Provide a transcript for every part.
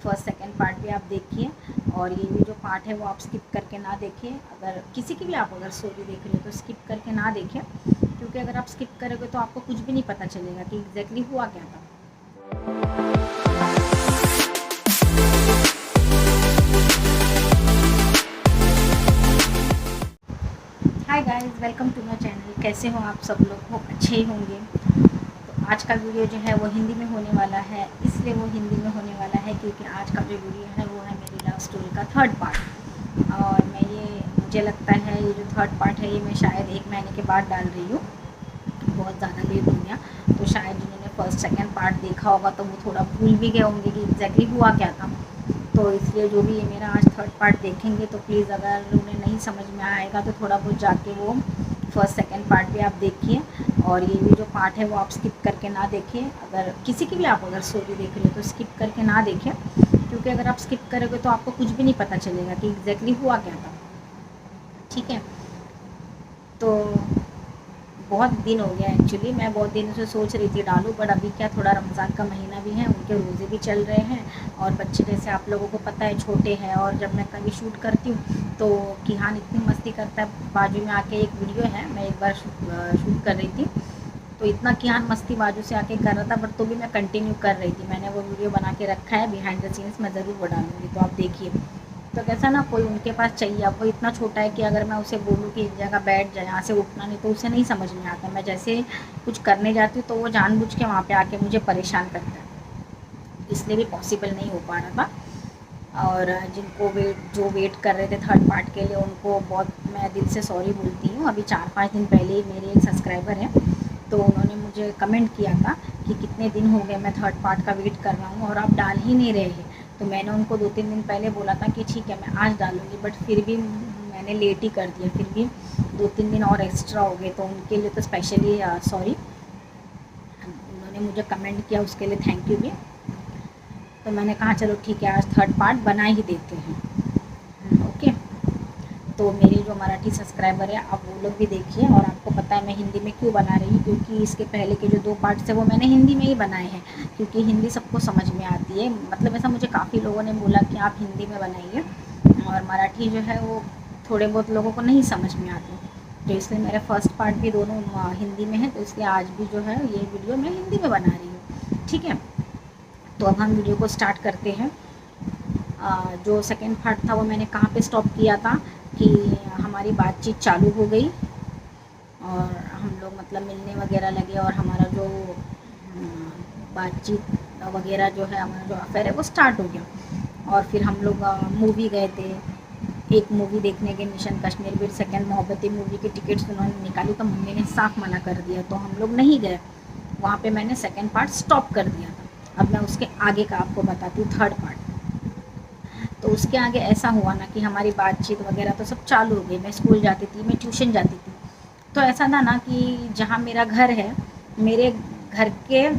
First second part भी आप देखिए, और ये भी जो पार्ट है वो आप स्किप करके ना देखिए। अगर किसी की भी आप अगर स्टोरी देख रहे हो तो स्किप करके ना देखें, क्योंकि अगर आप स्किप करोगे तो आपको कुछ भी नहीं पता चलेगा कि एग्जैक्टली हुआ क्या था। Hi guys, welcome to my channel. कैसे हो आप सब लोग? हो अच्छे ही होंगे। तो आज का वीडियो जो है वो हिंदी में होने वाला है। इसलिए वो हिंदी में होने वाला है क्योंकि आज का जो वीडियो है वो है मेरी लव स्टोरी का थर्ड पार्ट। और मुझे लगता है ये जो थर्ड पार्ट है ये मैं शायद 1 महीने के बाद डाल रही हूँ। बहुत ज़्यादा लेट हो गया, तो शायद जिन्होंने फर्स्ट सेकेंड पार्ट देखा होगा तो वो थोड़ा भूल भी गए होंगे कि एग्जैक्टली हुआ क्या था। तो इसलिए जो भी ये मेरा आज थर्ड पार्ट देखेंगे तो प्लीज़ अगर उन्हें नहीं समझ में आएगा तो थोड़ा बहुत जाके वो फर्स्ट सेकंड पार्ट भी आप देखिए, और ये भी जो पार्ट है वो आप स्किप करके ना देखें। अगर किसी की भी आप अगर स्टोरी देख रहे हो तो स्किप करके ना देखें, क्योंकि अगर आप स्किप करोगे तो आपको कुछ भी नहीं पता चलेगा कि एग्जैक्टली हुआ क्या था। ठीक है, तो बहुत दिन हो गया एक्चुअली, मैं बहुत दिनों से सोच रही थी डालूं, बट अभी क्या थोड़ा रमज़ान का महीना भी है, उनके रोज़े भी चल रहे हैं, और बच्चे जैसे आप लोगों को पता है छोटे हैं, और जब मैं कभी शूट करती हूँ तो किहान इतनी मस्ती करता है। बाजू में आके एक वीडियो है, मैं एक बार शूट कर रही थी तो इतना किहान मस्ती बाजू से आके कर रहा था, बट तो भी मैं कंटिन्यू कर रही थी। मैंने वो वीडियो बना के रखा है बिहाइंड द सीन्स, मैं ज़रूर वो डालूँगी, तो आप देखिए। तो कैसा ना, कोई उनके पास चाहिए, अब वो इतना छोटा है कि अगर मैं उसे बोलूँ कि एक जगह बैठ जाए, यहाँ से उठना नहीं, तो उसे नहीं समझ में आता। मैं जैसे कुछ करने जाती हूँ तो वो जानबूझ के वहाँ पे आके मुझे परेशान करता है, इसलिए भी पॉसिबल नहीं हो पा रहा था। और जिनको जो वेट कर रहे थे थर्ड पार्ट के लिए, उनको बहुत मैं दिल से सॉरी बोलती हूँ। अभी 4-5 दिन पहले ही मेरे एक सब्सक्राइबर हैं, तो उन्होंने मुझे कमेंट किया था कि कितने दिन हो गए मैं थर्ड पार्ट का वेट कर रहा हूँ और आप डाल ही नहीं रहे हैं। तो मैंने उनको 2-3 दिन पहले बोला था कि ठीक है मैं आज डालूँगी, बट फिर भी मैंने लेट ही कर दिया, फिर भी 2-3 दिन और एक्स्ट्रा हो गए, तो उनके लिए तो स्पेशली सॉरी। उन्होंने मुझे कमेंट किया, उसके लिए थैंक यू भी। तो मैंने कहा चलो ठीक है आज थर्ड पार्ट बना ही देते हैं। ओके, तो मेरे जो मराठी सब्सक्राइबर है आप वो लोग भी देखिए। और आपको पता है मैं हिंदी में क्यों बना रही हूँ, क्योंकि इसके पहले के जो 2 पार्ट्स है वो मैंने हिंदी में ही बनाए हैं, क्योंकि हिंदी सबको समझ में आती है। मतलब ऐसा मुझे काफ़ी लोगों ने बोला कि आप हिंदी में बनाइए, और मराठी जो है वो थोड़े बहुत लोगों को नहीं समझ में आती, तो इसलिए मेरे फर्स्ट पार्ट भी दोनों हिंदी में है, तो इसलिए आज भी जो है ये वीडियो मैं हिंदी में बना रही हूँ। ठीक है, तो अब हम वीडियो को स्टार्ट करते हैं। जो सेकंड पार्ट था वो मैंने कहाँ पे स्टॉप किया था कि हमारी बातचीत चालू हो गई, और हम लोग मतलब मिलने वगैरह लगे, और हमारा जो बातचीत वगैरह जो है, हमारा जो अफेयर है वो स्टार्ट हो गया। और फिर हम लोग मूवी गए थे, एक मूवी देखने के, मिशन कश्मीर भी सेकंड मोहब्बती मूवी की टिकट्स उन्होंने निकाली, तो मम्मी ने साफ मना कर दिया, तो हम लोग नहीं गए वहाँ पे। मैंने सेकंड पार्ट स्टॉप कर दिया था। अब मैं उसके आगे का आपको बताती हूँ, थर्ड पार्ट। तो उसके आगे ऐसा हुआ ना कि हमारी बातचीत वगैरह तो सब चालू हो गई। मैं स्कूल जाती थी, मैं ट्यूशन जाती थी, तो ऐसा था ना कि जहाँ मेरा घर है, मेरे घर के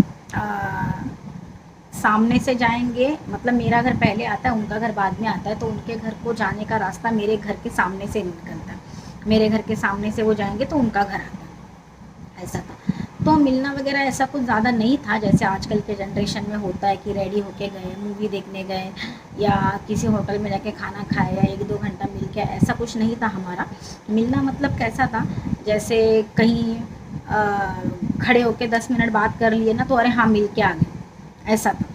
सामने से जाएंगे, मतलब मेरा घर पहले आता है, उनका घर बाद में आता है, तो उनके घर को जाने का रास्ता मेरे घर के सामने से निकलता है। मेरे घर के सामने से वो जाएंगे तो उनका घर आता है, ऐसा था। तो मिलना वगैरह ऐसा कुछ ज़्यादा नहीं था, जैसे आजकल के जनरेशन में होता है कि रेडी होके गए, मूवी देखने गए, या किसी होटल में जाके खाना खाए, या 1-2 घंटा मिल के, ऐसा कुछ नहीं था हमारा मिलना। मतलब कैसा था, जैसे कहीं खड़े होके 10 मिनट बात कर लिए ना, तो अरे हाँ मिल के आ गए, ऐसा था।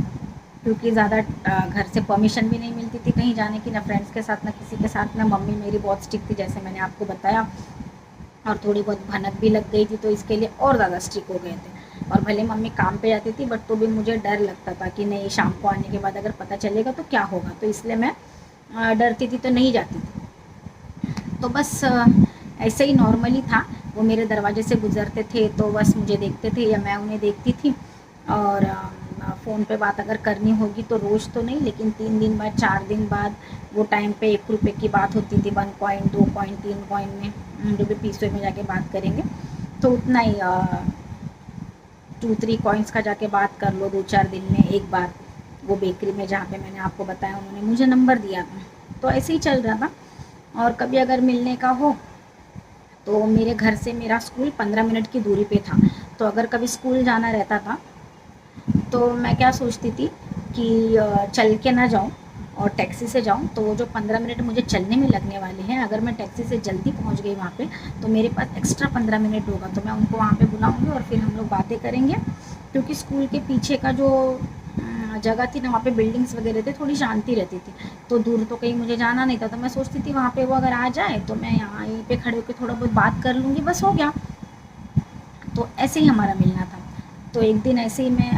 क्योंकि ज़्यादा घर से परमिशन भी नहीं मिलती थी कहीं जाने की, ना फ्रेंड्स के साथ ना किसी के साथ। ना मम्मी मेरी बहुत स्ट्रिक्ट थी, जैसे मैंने आपको बताया, और थोड़ी बहुत भनक भी लग गई थी, तो इसके लिए और ज़्यादा स्ट्रिक्ट हो गए थे। और भले मम्मी काम पे जाती थी, बट तो भी मुझे डर लगता था कि नहीं शाम को आने के बाद अगर पता चलेगा तो क्या होगा, तो इसलिए मैं डरती थी, तो नहीं जाती थी। तो बस ऐसे ही नॉर्मली था। वो मेरे दरवाजे से गुजरते थे तो बस मुझे देखते थे, या मैं उन्हें देखती थी। और फ़ोन पे बात अगर करनी होगी तो रोज़ तो नहीं, लेकिन 3 दिन बाद, 4 दिन बाद, वो टाइम पे 1 रुपये की बात होती थी, 1 कॉइन, 2 कॉइन, 3 कॉइन में, जो भी पीसों में जाके बात करेंगे, तो उतना ही 2-3 कॉइन्स का जाके बात कर लो 2-4 दिन में एक बार। वो बेकरी में जहाँ पे मैंने आपको बताया, उन्होंने मुझे नंबर दिया था, तो ऐसे ही चल रहा था। और कभी अगर मिलने का हो तो मेरे घर से मेरा स्कूल 15 मिनट की दूरी पे था, तो अगर कभी स्कूल जाना रहता था तो मैं क्या सोचती थी कि चल के ना जाऊँ और टैक्सी से जाऊँ, तो वो जो 15 मिनट मुझे चलने में लगने वाले हैं, अगर मैं टैक्सी से जल्दी पहुँच गई वहाँ पे तो मेरे पास एक्स्ट्रा 15 मिनट होगा, तो मैं उनको वहाँ पे बुलाऊँगी और फिर हम लोग बातें करेंगे। क्योंकि स्कूल के पीछे का जो जगह थी ना, वहाँ पे बिल्डिंग्स वगैरह थे, थोड़ी शांति रहती थी, तो दूर तो कहीं मुझे जाना नहीं था, तो मैं सोचती थी वहाँ पे वो अगर आ जाए तो मैं यहाँ यहीं पे खड़े होकर थोड़ा बहुत बात कर लूँगी, बस हो गया। तो ऐसे ही हमारा मिलना था। तो एक दिन ऐसे ही मैं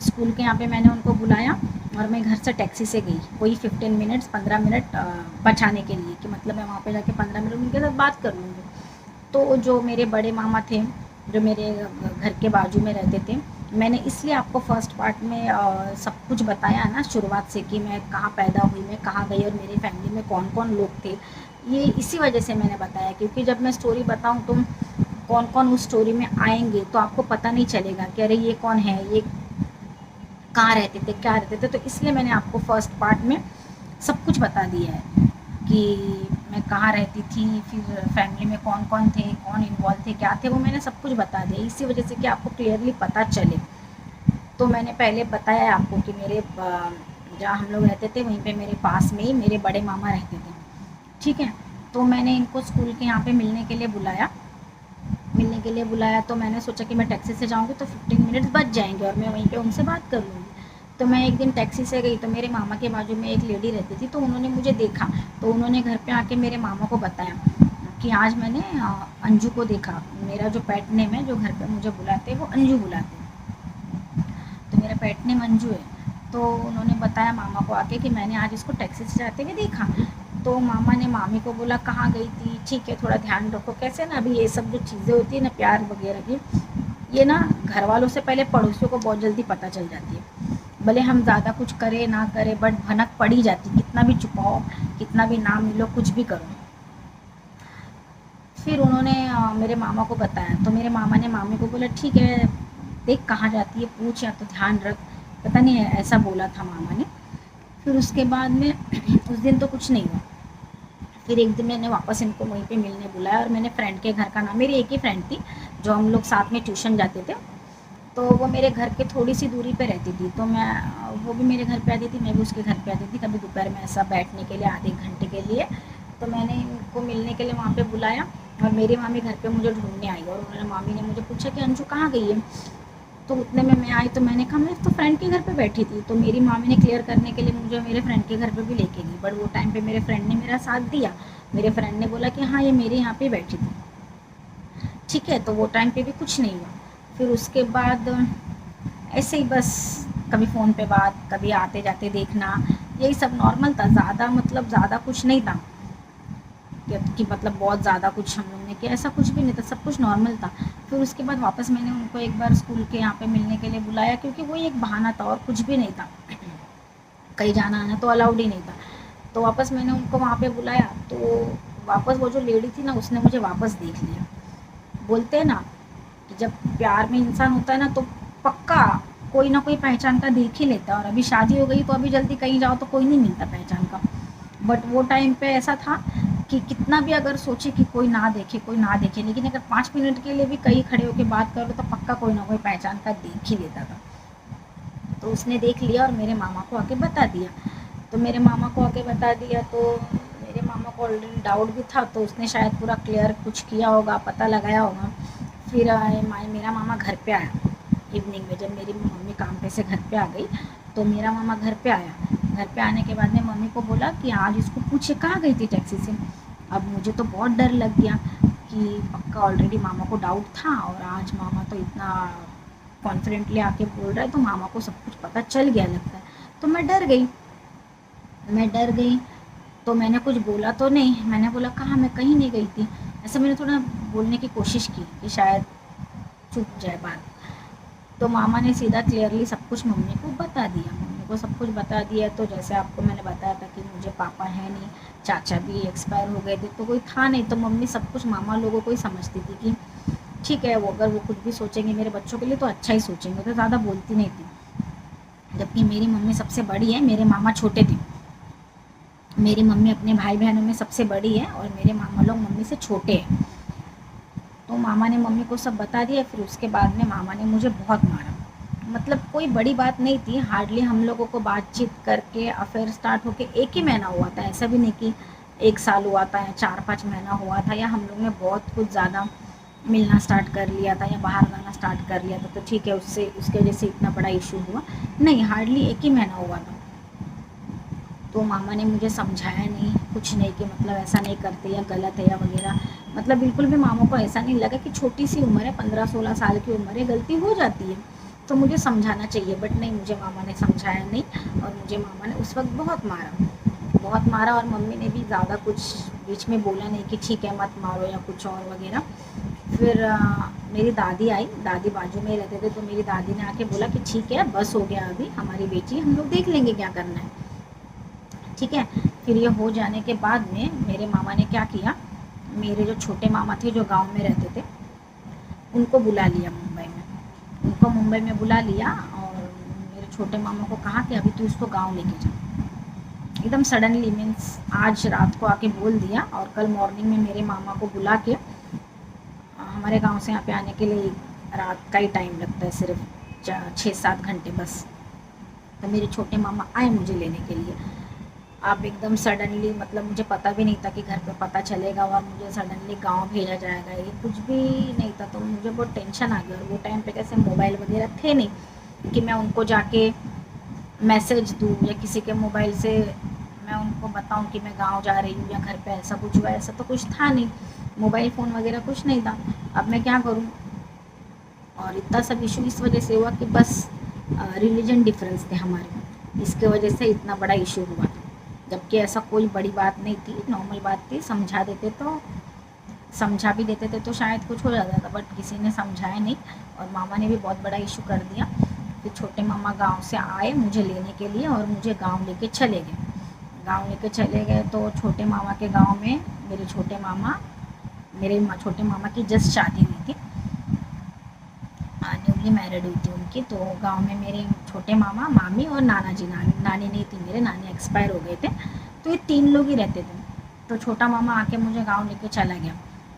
स्कूल के यहाँ पे मैंने उनको बुलाया और मैं घर से टैक्सी से गई, वही 15 मिनट्स 15 मिनट बचाने के लिए, कि मतलब मैं वहाँ पे जाके 15 मिनट उनके साथ बात कर लूँगी। तो जो मेरे बड़े मामा थे, जो मेरे घर के बाजू में रहते थे, मैंने इसलिए आपको फर्स्ट पार्ट में सब कुछ बताया ना शुरुआत से, कि मैं कहाँ पैदा हुई, मैं कहाँ गई और मेरी फैमिली में कौन कौन लोग थे। ये इसी वजह से मैंने बताया, क्योंकि जब मैं स्टोरी बताऊँ तो कौन कौन उस स्टोरी में आएंगे तो आपको पता नहीं चलेगा कि अरे ये कौन है, ये कहाँ रहते थे, क्या रहते थे। तो इसलिए मैंने आपको फर्स्ट पार्ट में सब कुछ बता दिया है कि मैं कहाँ रहती थी, फिर फैमिली में कौन कौन थे, कौन इन्वॉल्व थे, क्या थे, वो मैंने सब कुछ बता दिया, इसी वजह से कि आपको क्लियरली पता चले। तो मैंने पहले बताया आपको कि मेरे जहाँ हम लोग रहते थे वहीं पे मेरे पास में ही मेरे बड़े मामा रहते थे, ठीक है। तो मैंने इनको स्कूल के यहाँ पे मिलने के लिए बुलाया, तो मैंने सोचा कि मैं टैक्सी से जाऊँगी तो 15 मिनट्स बच जाएंगे और मैं वहीं पे उनसे बात कर लूँगी। तो मैं एक दिन टैक्सी से गई, तो मेरे मामा के बाजू में एक लेडी रहती थी, तो उन्होंने मुझे देखा, तो उन्होंने घर पे आके मेरे मामा को बताया कि आज मैंने अंजू को देखा। मेरा जो पेट नेम है, जो घर पे मुझे बुलाते हैं वो अंजू बुलाते हैं, तो मेरा पेट नेम अंजू है। तो उन्होंने बताया मामा को आके कि मैंने आज इसको टैक्सी से जाते हुए देखा। तो मामा ने मामी को बोला कहाँ गई थी, ठीक है थोड़ा ध्यान रखो। कैसे ना, अभी ये सब जो चीज़ें होती है ना प्यार वगैरह की, ये ना घर वालों से पहले पड़ोसियों को बहुत जल्दी पता चल जाती है। भले हम ज़्यादा कुछ करें ना करें, बट भनक पड़ ही जाती, कितना भी छुपाओ, कितना भी ना मिलो, कुछ भी करो। फिर उन्होंने मेरे मामा को बताया, तो मेरे मामा ने मामी को बोला ठीक है देख कहाँ जाती है, पूछ या तो ध्यान रख, पता नहीं ऐसा बोला था मामा ने। फिर उसके बाद में उस दिन तो कुछ नहीं हुआ। फिर एक दिन मैंने वापस इनको वहीं पे मिलने बुलाया, और मैंने फ्रेंड के घर का नाम, मेरी एक ही फ्रेंड थी जो हम लोग साथ में ट्यूशन जाते थे, तो वो मेरे घर के थोड़ी सी दूरी पे रहती थी, तो मैं वो भी मेरे घर पे आती थी, मैं भी उसके घर पे आती थी, कभी दोपहर में ऐसा बैठने के लिए आधे घंटे के लिए। तो मैंने इनको मिलने के लिए वहाँ पे बुलाया, और मेरी मामी घर पे मुझे ढूंढने आई, और उन्होंने मामी ने मुझे पूछा कि अंजू कहाँ गई है। तो उतने में मैं आई, तो मैंने कहा मैं तो फ्रेंड के घर पे बैठी थी। तो मेरी मामी ने क्लियर करने के लिए मुझे मेरे फ्रेंड के घर पे भी लेके गई, बट वो टाइम पे मेरे फ्रेंड ने मेरा साथ दिया। मेरे फ्रेंड ने बोला कि हाँ ये मेरे यहाँ पे बैठी थी, ठीक है। तो वो टाइम पे भी कुछ नहीं हुआ। फिर उसके बाद ऐसे ही बस कभी फ़ोन पे बात, कभी आते जाते देखना, यही सब नॉर्मल था। ज़्यादा मतलब ज़्यादा कुछ नहीं था कि मतलब बहुत ज़्यादा कुछ हम लोग ने किया, ऐसा कुछ भी नहीं था, सब कुछ नॉर्मल था। फिर उसके बाद वापस मैंने उनको एक बार स्कूल के यहाँ पे मिलने के लिए बुलाया, क्योंकि वही एक बहाना था और कुछ भी नहीं था, कहीं जाना आना तो अलाउड ही नहीं था। तो वापस मैंने उनको वहाँ पे बुलाया, तो वापस वो जो लेडी थी ना, उसने मुझे वापस देख लिया। बोलते हैं ना कि जब प्यार में इंसान होता है ना, तो पक्का कोई ना कोई पहचान का देख ही लेता है। और अभी शादी हो गई तो अभी जल्दी कहीं जाओ तो कोई नहीं मिलता पहचान का, बट वो टाइम पे ऐसा था कि कितना भी अगर सोचे कि कोई ना देखे, कोई ना देखे, लेकिन अगर 5 मिनट के लिए भी कहीं खड़े होकर बात करो तो पक्का कोई ना कोई पहचान का देख ही लेता था। तो उसने देख लिया और मेरे मामा को आके बता दिया। तो मेरे मामा को आके बता दिया, तो मेरे मामा को ऑलरेडी डाउट भी था, तो उसने शायद पूरा क्लियर कुछ किया होगा, पता लगाया होगा। फिर मेरा मामा घर पे आया इवनिंग में, जब मेरी मम्मी काम पे से घर पे आ गई, तो मेरा मामा घर पे आया। घर पे आने के बाद में मम्मी को बोला कि आज इसको पूछे कहाँ गई थी टैक्सी से। अब मुझे तो बहुत डर लग गया कि पक्का ऑलरेडी मामा को डाउट था, और आज मामा तो इतना कॉन्फिडेंटली आके बोल रहा है, तो मामा को सब कुछ पता चल गया लगता है। तो मैं डर गई। तो मैंने कुछ बोला तो नहीं, मैंने बोला कहाँ, मैं कहीं नहीं गई थी। ऐसा मैंने थोड़ा बोलने की कोशिश की कि शायद चुप जाए बात। तो मामा ने सीधा क्लियरली सब कुछ मम्मी को बता दिया, मम्मी को सब कुछ बता दिया। तो जैसे आपको मैंने बताया था कि मुझे पापा है नहीं, चाचा भी एक्सपायर हो गए थे, तो कोई था नहीं, तो मम्मी सब कुछ मामा लोगों को ही समझती थी कि ठीक है, वो अगर वो कुछ भी सोचेंगे मेरे बच्चों के लिए तो अच्छा ही सोचेंगे, तो ज़्यादा बोलती नहीं थी। जबकि मेरी मम्मी सबसे बड़ी है, मेरे मामा छोटे थे। मेरी मम्मी अपने भाई बहनों में सबसे बड़ी है, और मेरे मामा लोग मम्मी से छोटे हैं। तो मामा ने मम्मी को सब बता दिया। फिर उसके बाद में मामा ने मुझे बहुत मारा, मतलब कोई बड़ी बात नहीं थी, हार्डली हम लोगों को बातचीत करके अफेयर स्टार्ट होके 1 ही महीना हुआ था, ऐसा भी नहीं कि 1 साल हुआ था या 4-5 महीना हुआ था, या हम लोग ने बहुत कुछ ज़्यादा मिलना स्टार्ट कर लिया था या बाहर जाना स्टार्ट कर लिया था, तो ठीक है उससे उसकी वजह से इतना बड़ा इशू हुआ। नहीं, हार्डली 1 ही महीना हुआ था। तो मामा ने मुझे समझाया नहीं, कुछ नहीं कि मतलब ऐसा नहीं करते या गलत है या वगैरह। मतलब बिल्कुल भी मामा को ऐसा नहीं लगा कि छोटी सी उम्र है, 15-16 साल की उम्र है, गलती हो जाती है तो मुझे समझाना चाहिए। बट नहीं, मुझे मामा ने समझाया नहीं, और मुझे मामा ने उस वक्त बहुत मारा, बहुत मारा। और मम्मी ने भी ज़्यादा कुछ बीच में बोला नहीं कि ठीक है मत मारो या कुछ और वगैरह। फिर मेरी दादी आई, दादी बाजू में ही रहते थे, तो मेरी दादी ने आके बोला कि ठीक है बस हो गया, अभी हमारी बेटी, हम लोग देख लेंगे क्या करना है, ठीक है। फिर ये हो जाने के बाद में मेरे मामा ने क्या किया, मेरे जो छोटे मामा थे जो गांव में रहते थे, उनको बुला लिया मुंबई में, उनको मुंबई में बुला लिया, और मेरे छोटे मामा को कहा कि अभी तू इसको गांव लेके जा। एकदम सडनली, मीन्स आज रात को आके बोल दिया, और कल मॉर्निंग में मेरे मामा को बुला के, हमारे गांव से यहाँ पे आने के लिए रात का ही टाइम लगता है, सिर्फ 6-7 घंटे बस। तो मेरे छोटे मामा आए मुझे लेने के लिए। अब एकदम सडनली, मतलब मुझे पता भी नहीं था कि घर पे पता चलेगा और मुझे सडनली गांव भेजा जाएगा, ये कुछ भी नहीं था। तो मुझे बहुत टेंशन आ गया, और वो टाइम पे कैसे मोबाइल वगैरह थे नहीं कि मैं उनको जाके मैसेज दूँ या किसी के मोबाइल से मैं उनको बताऊं कि मैं गांव जा रही हूँ या घर पे ऐसा कुछ हुआ, ऐसा तो कुछ था नहीं, मोबाइल फ़ोन वगैरह कुछ नहीं था। अब मैं क्या करूँ। और इतना सब इशू इस वजह से हुआ कि बस रिलीजन डिफरेंस थे हमारे, इसके वजह से इतना बड़ा इशू हुआ था। जबकि ऐसा कोई बड़ी बात नहीं थी, नॉर्मल बात थी, समझा भी देते थे तो शायद कुछ हो जाता था, बट किसी ने समझाया नहीं, और मामा ने भी बहुत बड़ा इशू कर दिया। फिर छोटे मामा गांव से आए मुझे लेने के लिए, और मुझे गांव लेके चले गए। गांव लेके चले गए तो छोटे मामा के गांव में मेरे छोटे मामा, छोटे मामा की जस्ट शादी हुई थी, न्यूली मैरिड हुई थी उनकी। तो गांव में मेरे छोटे मामा, मामी और नाना जी, नानी नहीं थी मेरे, नानी एक्सपायर हो गए थे, तो ये 3 लोग ही रहते थे। तो छोटा मामा आके मुझे गांव लेके चला गया,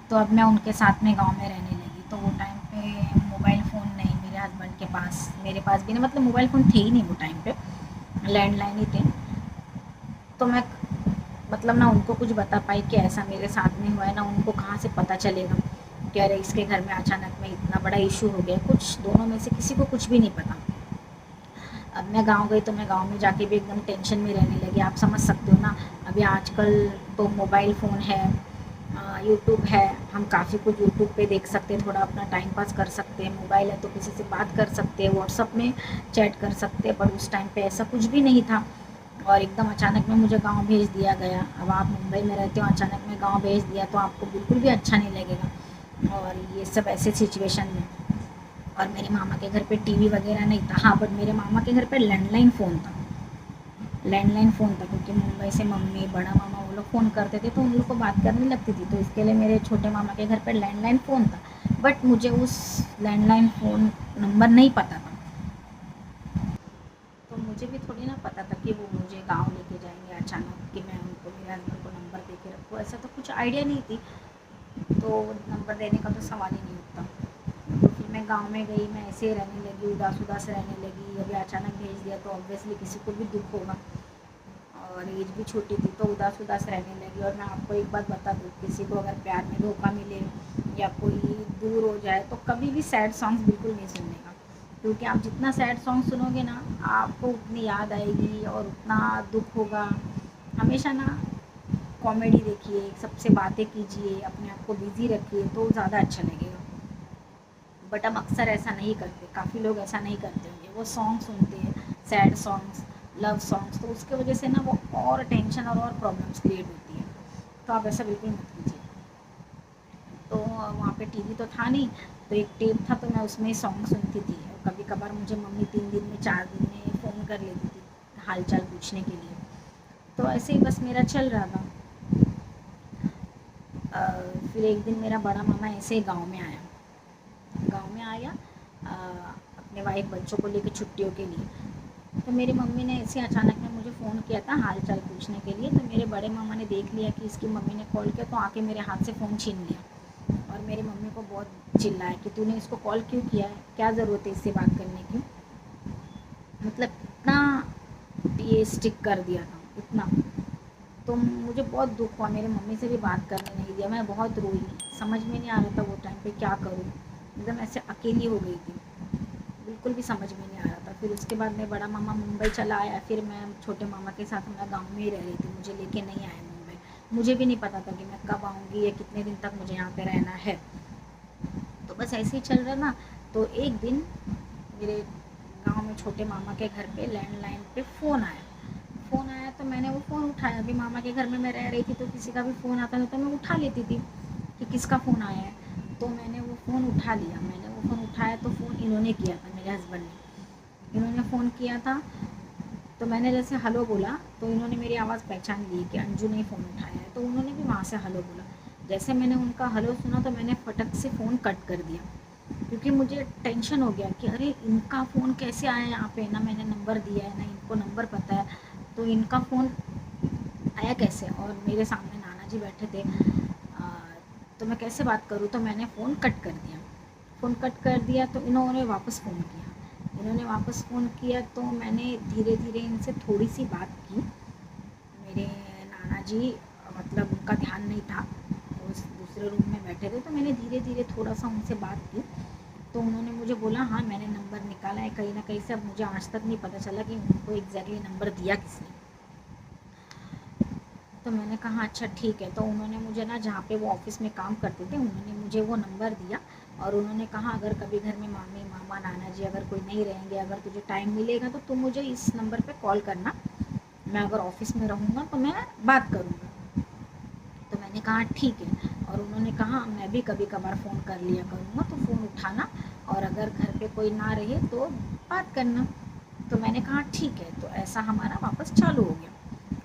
तो अब मैं उनके साथ में गांव में रहने लगी। तो वो टाइम पे मोबाइल फ़ोन नहीं मेरे हस्बैंड के पास, मेरे पास भी नहीं, मतलब मोबाइल फ़ोन थे ही नहीं वो टाइम पे, लैंडलाइन ही थे। तो मैं मतलब ना उनको कुछ बता पाई कि ऐसा मेरे साथ में हुआ है, ना उनको कहाँ से पता चलेगा कि अरे इसके घर में अचानक में इतना बड़ा इशू हो गया। कुछ दोनों में से किसी को कुछ भी नहीं पता। अब मैं गांव गई तो मैं गांव में जाके भी एकदम टेंशन में रहने लगी, आप समझ सकते हो ना। अभी आजकल तो मोबाइल फ़ोन है, यूट्यूब है, हम काफ़ी कुछ यूट्यूब पे देख सकते हैं, थोड़ा अपना टाइम पास कर सकते हैं। मोबाइल है तो किसी से बात कर सकते हैं, व्हाट्सअप में चैट कर सकते हैं, पर उस टाइम पे ऐसा कुछ भी नहीं था। और एकदम अचानक में मुझे गांव भेज दिया गया। अब आप मुंबई में रहते हो, अचानक में गांव भेज दिया तो आपको बिल्कुल भी अच्छा नहीं लगेगा, और ये सब ऐसे सिचुएशन में। और मेरे मामा के घर पे टीवी वगैरह नहीं था, हाँ, बट मेरे मामा के घर पे लैंडलाइन फ़ोन था, लैंडलाइन फ़ोन था, क्योंकि मुंबई से मम्मी, बड़ा मामा वो लोग फ़ोन करते थे तो उन लोग को बात करनी लगती थी, तो इसके लिए मेरे छोटे मामा के घर पे लैंडलाइन फ़ोन था। बट मुझे उस लैंडलाइन फ़ोन नंबर नहीं पता था, तो मुझे भी थोड़ी ना पता था कि वो मुझे गाँव लेके जाएंगे अचानक, कि मैं उनको, मेरे हस्बैंड को नंबर दे के रखूँ, ऐसा तो कुछ आइडिया नहीं थी। तो नंबर देने का तो सवाल ही नहीं उठता। तो फिर मैं गाँव में गई, मैं ऐसे ही रहने लगी, उदास उदास रहने लगी। अभी अचानक भेज दिया तो ऑब्वियसली किसी को भी दुख होगा, और एज भी छोटी थी तो उदास उदास रहने लगी। और मैं आपको एक बात बता दूँ, किसी को अगर प्यार में धोखा मिले या कोई दूर हो जाए तो कभी भी सैड सॉन्ग्स बिल्कुल नहीं सुनने का, क्योंकि आप जितना सैड सॉन्ग सुनोगे ना, आपको उतनी याद आएगी और उतना दुख होगा। हमेशा ना कॉमेडी देखिए, सबसे बातें कीजिए, अपने आप को बिज़ी रखिए, तो ज़्यादा अच्छा लगेगा। बट हम अक्सर ऐसा नहीं करते, काफ़ी लोग ऐसा नहीं करते होंगे, वो सॉन्ग सुनते हैं सैड सॉन्ग्स, लव सॉन्ग्स, तो उसके वजह से ना वो और टेंशन और प्रॉब्लम्स क्रिएट होती है। तो आप ऐसा बिल्कुल मत कीजिए। तो वहाँ पे टीवी तो था नहीं, तो एक टेप था, तो मैं उसमें सॉन्ग सुनती थी। और कभी कभार मुझे मम्मी 3 दिन में 4 दिन में फ़ोन कर लेती थी हाल चाल पूछने के लिए। तो ऐसे ही बस मेरा चल रहा था। फिर एक दिन मेरा बड़ा मामा ऐसे ही गाँव में आया अपने वाइफ बच्चों को लेकर छुट्टियों के लिए। तो मेरी मम्मी ने ऐसे अचानक में मुझे फ़ोन किया था हाल चाल पूछने के लिए। तो मेरे बड़े मामा ने देख लिया कि इसकी मम्मी ने कॉल किया, तो आके मेरे हाथ से फ़ोन छीन लिया, और मेरी मम्मी को बहुत चिल्लाया कि तूने इसको कॉल क्यों किया है, क्या ज़रूरत है इससे बात करने की। मतलब इतना ये स्टिक कर दिया था, इतना। तो मुझे बहुत दुख हुआ, मेरे मम्मी से भी बात करने नहीं दिया, मैं बहुत रोई, समझ में नहीं आ रहा था वो टाइम पे क्या करूँ, एकदम ऐसे अकेली हो गई थी, बिल्कुल भी समझ में नहीं आ रहा था। फिर उसके बाद में बड़ा मामा मुंबई चला आया, फिर मैं छोटे मामा के साथ मैं गाँव में ही रह रही थी, मुझे लेके नहीं आए मुंबई। मुझे भी नहीं पता था कि मैं कब आऊँगी या कितने दिन तक मुझे यहाँ पे रहना है। तो बस ऐसे ही चल रहा ना। तो एक दिन मेरे गांव में छोटे मामा के घर पे लैंडलाइन पे फ़ोन आया तो मैंने वो फ़ोन उठाया। अभी मामा के घर में मैं रह रही थी तो किसी का भी फ़ोन आता था तो मैं उठा लेती थी कि किसका फ़ोन आया है। तो मैंने वो फ़ोन उठा लिया, मैंने वो फ़ोन उठाया तो फ़ोन इन्होंने किया था, मेरे हस्बैंड ने। इन्होंने फ़ोन किया था तो मैंने जैसे हेलो बोला तो इन्होंने मेरी आवाज़ पहचान ली कि अंजू ने फ़ोन उठाया है, तो उन्होंने भी वहाँ से हेलो बोला। जैसे मैंने उनका हेलो सुना तो मैंने फटक से फ़ोन कट कर दिया, क्योंकि मुझे टेंशन हो गया कि अरे इनका फ़ोन कैसे आया यहाँ पे, ना मैंने नंबर दिया है ना इनको नंबर पता है, तो इनका फ़ोन आया कैसे। और मेरे सामने नाना जी बैठे थे, तो मैं कैसे बात करूँ, तो मैंने फ़ोन कट कर दिया। फ़ोन कट कर दिया तो इन्होंने वापस फ़ोन किया। इन्होंने वापस फ़ोन किया तो मैंने धीरे धीरे इनसे थोड़ी सी बात की। मेरे नाना जी मतलब उनका ध्यान नहीं था, वो दूसरे रूम में बैठे थे, तो मैंने धीरे धीरे थोड़ा सा उनसे बात की। तो उन्होंने मुझे बोला हाँ मैंने नंबर निकाला है कहीं ना कहीं से, अब मुझे आज तक नहीं पता चला कि उनको एग्जैक्टली नंबर दिया किसने। तो मैंने कहा अच्छा ठीक है। तो उन्होंने मुझे ना जहाँ पे वो ऑफिस में काम करते थे उन्होंने मुझे वो नंबर दिया, और उन्होंने कहा अगर कभी घर में मामी मामा नाना जी अगर कोई नहीं रहेंगे, अगर तुझे टाइम मिलेगा तो तू मुझे इस नंबर पे कॉल करना, मैं अगर ऑफिस में रहूँगा तो मैं बात करूँगा। तो मैंने कहा ठीक है। और उन्होंने कहा मैं भी कभी कभार फ़ोन कर लिया करूँगा तो फ़ोन उठाना, और अगर घर पे कोई ना रहे तो बात करना। तो मैंने कहा ठीक है। तो ऐसा हमारा वापस चालू हो गया।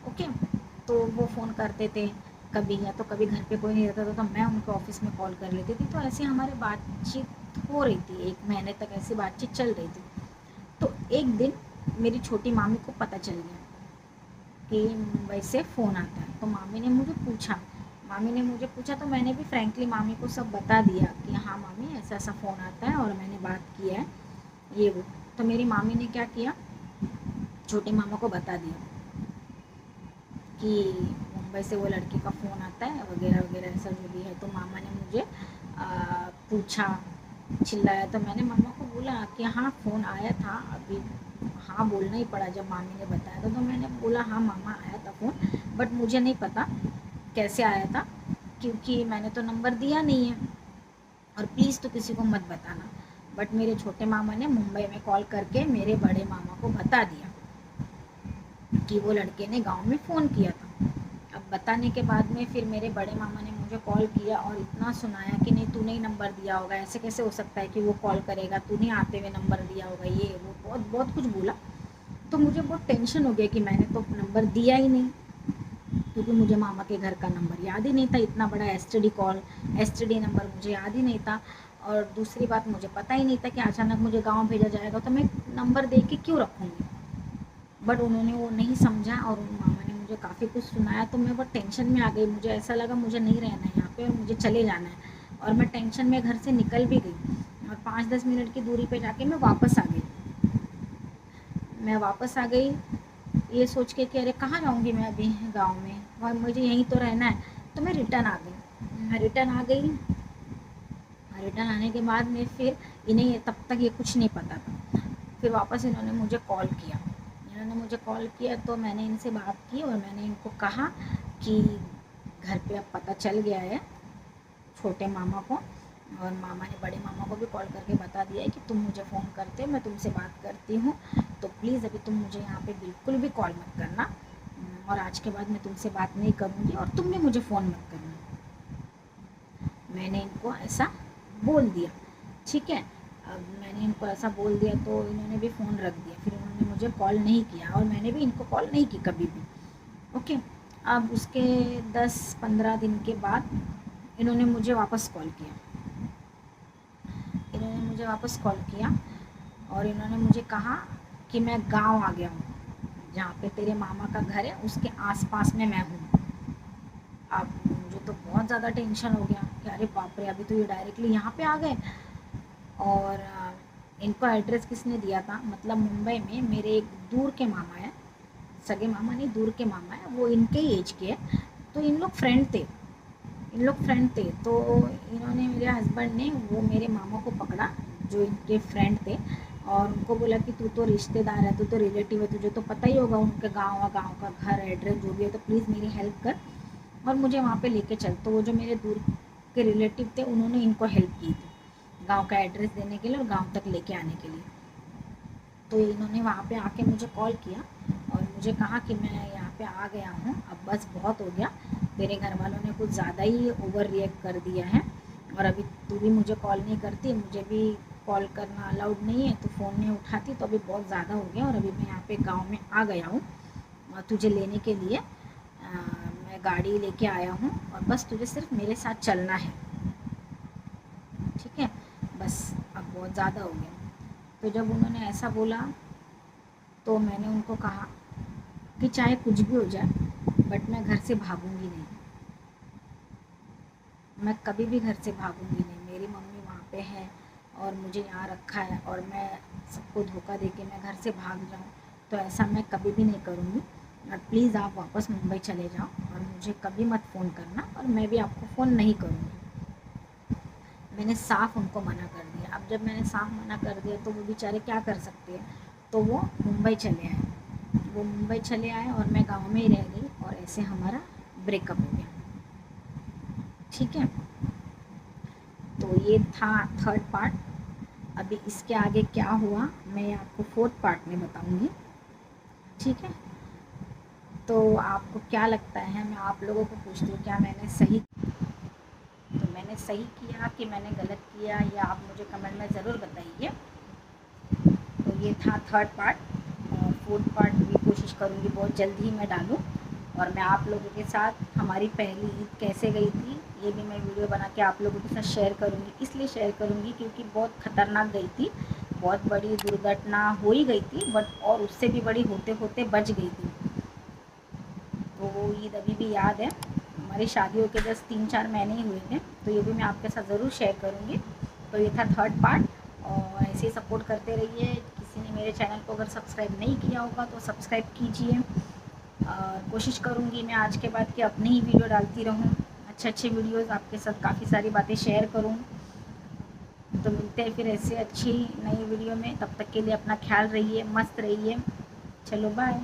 ओके। तो वो फ़ोन करते थे कभी, या तो कभी घर पे कोई नहीं रहता था तो मैं उनके ऑफिस में कॉल कर लेती थी, तो ऐसे हमारी बातचीत हो रही थी, 1 महीने तक ऐसी बातचीत चल रही थी। तो एक दिन मेरी छोटी मामी को पता चल गया कि मुंबई से फ़ोन आता है। तो मामी ने मुझे पूछा तो मैंने भी फ्रैंकली मामी को सब बता दिया कि हाँ मामी ऐसा ऐसा फ़ोन आता है और मैंने बात किया है ये वो। तो मेरी मामी ने क्या किया, छोटे मामा को बता दिया कि मुंबई से वो लड़के का फ़ोन आता है वगैरह वगैरह ऐसा जो भी है। तो मामा ने मुझे पूछा, चिल्लाया, तो मैंने मामा को बोला कि हाँ फ़ोन आया था अभी, हाँ बोलना ही पड़ा जब मामी ने बताया था। तो मैंने बोला हाँ मामा आया था फ़ोन, बट मुझे नहीं पता कैसे आया था क्योंकि मैंने तो नंबर दिया नहीं है, और प्लीज़ तो किसी को मत बताना। बट मेरे छोटे मामा ने मुंबई में कॉल करके मेरे बड़े मामा को बता दिया कि वो लड़के ने गांव में फ़ोन किया था। अब बताने के बाद में फिर मेरे बड़े मामा ने मुझे कॉल किया और इतना सुनाया कि नहीं तूने ही नंबर दिया होगा, ऐसे कैसे हो सकता है कि वो कॉल करेगा, तूने आते हुए नंबर दिया होगा, ये वो बहुत बहुत कुछ बोला। तो मुझे बहुत टेंशन हो गया कि मैंने तो नंबर दिया ही नहीं, क्योंकि मुझे मामा के घर का नंबर याद ही नहीं था, इतना बड़ा एसटीडी नंबर मुझे याद ही नहीं था। और दूसरी बात मुझे पता ही नहीं था कि अचानक मुझे गाँव भेजा जाएगा, तो मैं नंबर दे के क्यों रखूँगी। बट उन्होंने वो नहीं समझा और उन मामा ने मुझे काफ़ी कुछ सुनाया, तो मैं बहुत टेंशन में आ गई। मुझे ऐसा लगा मुझे नहीं रहना है यहाँ पे और मुझे चले जाना है, और मैं टेंशन में घर से निकल भी गई, और 5-10 मिनट की दूरी पे जाके मैं वापस आ गई। ये सोच के कि अरे कहाँ जाऊँगी मैं अभी गाँव में, और मुझे यहीं तो रहना है। तो मैं रिटर्न आ गई। रिटर्न आने के बाद में फिर इन्हें तब तक ये कुछ नहीं पता था। फिर वापस इन्होंने मुझे कॉल किया तो मैंने इनसे बात की और मैंने इनको कहा कि घर पे अब पता चल गया है छोटे मामा को, और मामा ने बड़े मामा को भी कॉल करके बता दिया है कि तुम मुझे फ़ोन करते हो, मैं तुमसे बात करती हूँ, तो प्लीज़ अभी तुम मुझे यहाँ पे बिल्कुल भी कॉल मत करना, और आज के बाद मैं तुमसे बात नहीं करूँगी और तुम भी मुझे फ़ोन मत करना। मैंने इनको ऐसा बोल दिया, ठीक है। अब मैंने इनको ऐसा बोल दिया तो इन्होंने भी फ़ोन रख दिया, फिर उन्होंने मुझे कॉल नहीं किया और मैंने भी इनको कॉल नहीं की कभी भी। ओके। अब उसके 10-15 दिन के बाद इन्होंने मुझे वापस कॉल किया। और इन्होंने मुझे कहा कि मैं गांव आ गया हूँ, जहाँ पे तेरे मामा का घर है उसके आसपास में मैं हूँ। अब मुझे तो बहुत ज़्यादा टेंशन हो गया कि अरे बाप रे, अभी तो ये डायरेक्टली यहाँ पे आ गए। और इनको एड्रेस किसने दिया था, मतलब मुंबई में मेरे एक दूर के मामा है, सगे मामा नहीं, दूर के मामा है, वो इनके ही एज के है। तो इन लोग फ्रेंड थे। तो इन्होंने, मेरे हस्बैंड ने वो मेरे मामा को पकड़ा जो इनके फ्रेंड थे, और उनको बोला कि तू तो रिश्तेदार है, तू तो रिलेटिव है, तुझे तो पता ही होगा उनके गाँव का घर एड्रेस जो भी है, तो प्लीज़ मेरी हेल्प कर और मुझे वहाँ पे लेके चल। तो वो जो मेरे दूर के रिलेटिव थे उन्होंने इनको हेल्प की थी गांव का एड्रेस देने के लिए और गांव तक लेके आने के लिए। तो इन्होंने वहाँ पे आके मुझे कॉल किया और मुझे कहा कि मैं यहाँ पे आ गया हूँ, अब बस बहुत हो गया, तेरे घर वालों ने कुछ ज़्यादा ही ओवर रिएक्ट कर दिया है, और अभी तू भी मुझे कॉल नहीं करती, मुझे भी कॉल करना अलाउड नहीं है, तो फ़ोन नहीं उठाती, तो अभी बहुत ज़्यादा हो गया और अभी मैं यहाँ पे गाँव में आ गया हूँ तुझे लेने के लिए। मैं गाड़ी लेके आया हूँ और बस तुझे सिर्फ मेरे साथ चलना है, ठीक है, बस अब बहुत ज़्यादा हो गया। तो जब उन्होंने ऐसा बोला तो मैंने उनको कहा कि चाहे कुछ भी हो जाए बट मैं घर से भागूंगी नहीं, मैं कभी भी घर से भागूंगी नहीं, मेरी मम्मी वहाँ पे है और मुझे यहाँ रखा है और मैं सबको धोखा दे के मैं घर से भाग जाऊँ, तो ऐसा मैं कभी भी नहीं करूँगी। और प्लीज़ आप वापस मुंबई चले जाओ और मुझे कभी मत फ़ोन करना और मैं भी आपको फ़ोन नहीं करूँगी। मैंने साफ उनको मना कर दिया। अब जब मैंने साफ मना कर दिया तो वो बेचारे क्या कर सकते हैं, तो वो मुंबई चले आए। वो मुंबई चले आए और मैं गांव में ही रह गई और ऐसे हमारा ब्रेकअप हो गया, ठीक है। तो ये था थर्ड पार्ट। अभी इसके आगे क्या हुआ मैं आपको फोर्थ पार्ट में बताऊंगी, ठीक है। तो आपको क्या लगता है, मैं आप लोगों को पूछती हूँ, क्या मैंने सही, तो मैंने सही किया कि मैंने गलत किया, या आप मुझे कमेंट में ज़रूर बताइए। तो ये था थर्ड पार्ट, और फोर्थ पार्ट भी कोशिश करूँगी बहुत जल्द ही मैं डालूँ, और मैं आप लोगों के साथ हमारी पहली ईद कैसे गई थी ये भी मैं वीडियो बना के आप लोगों के साथ शेयर करूँगी। इसलिए शेयर करूँगी क्योंकि बहुत ख़तरनाक गई थी, बहुत बड़ी दुर्घटना हो ही गई थी, बट और उससे भी बड़ी होते होते बच गई थी। तो वो ईद अभी भी याद है, हमारी शादियों के जस्ट 3-4 महीने ही हुए थे, तो ये भी मैं आपके साथ ज़रूर शेयर करूँगी। तो ये था थर्ड पार्ट, और ऐसे ही सपोर्ट करते रहिए। किसी ने मेरे चैनल को अगर सब्सक्राइब नहीं किया होगा तो सब्सक्राइब कीजिए। कोशिश करूँगी मैं आज के बाद कि अपनी ही वीडियो डालती रहूँ, अच्छे अच्छे वीडियोज़ आपके साथ काफ़ी सारी बातें शेयर करूँ। तो मिलते हैं फिर ऐसे अच्छी नई वीडियो में, तब तक के लिए अपना ख्याल रहिए, मस्त रहिए, चलो बाय।